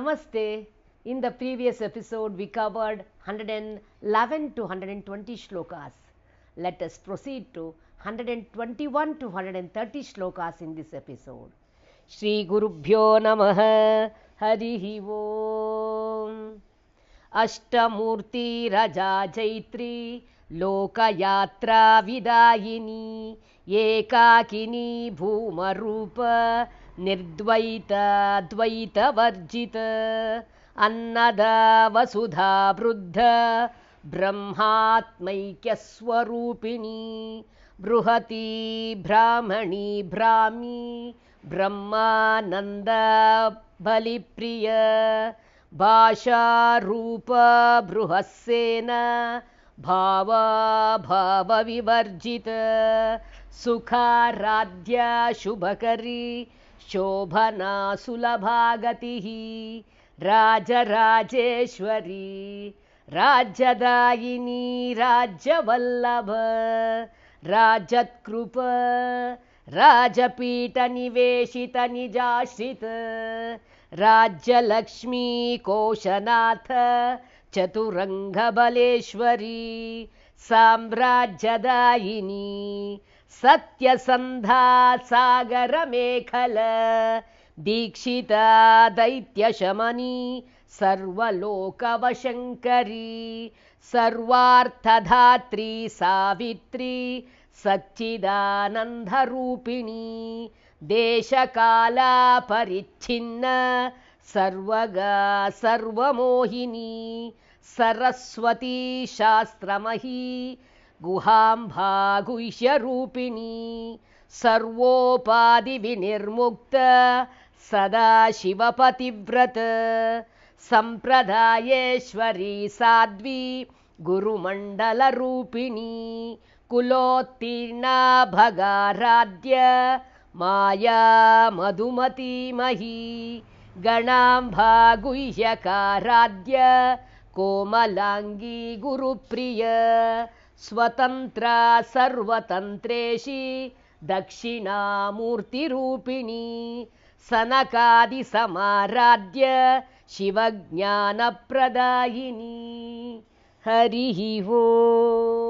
Namaste. In the previous episode, we covered 111 to 120 shlokas. Let us proceed to 121 to 130 shlokas in this episode. Shri Gurubhyo Namaha Harihi Om. Ashtamurti Raja Jaitri Lokayatra Vidayini Ekakini Bhumarupa Nirdvaita Dvaita Varjita Annada Vasudha Bruddha Brahmatmaikya Swarupini Bruhati Brahmani Brahmi Brahmananda Balipriya Bhasha Rupa Bruhassena Bhava Bhava Vivarjita Sukharadhya Shubhakari Shobhana Sulabhagatihi Raja Rajeshwari Rajadayini Rajavallabha Rajatkrupa Rajapita Niveshita Nijashrita Rajyalakshmi Koshanatha Chaturanga Baleshwari Samrajyadayini Satyasandha Sagara Mekhala Dikshita Daitya Shamani Sarvalokavashankari Sarvarthadhatri Savitri Satchidananda Rupini Deshakala Parichinna Sarvaga Sarvamohini Saraswati Shastramahi Guhambha Guhya Rupini Sarvopadi Vinirmukta Sada Shivapativrata Sampradayeshwari Sadvi Guru Mandala Rupini Kulottirna Bhagaradhya Maya Madhumati Mahi Ganambha Guhyakaradhya Komalangi Gurupriya Swatantra Sarvatantreshi Dakshina Murti Rupini Sanakadi Samaradhya Shivajnana Pradayini Harihi Om.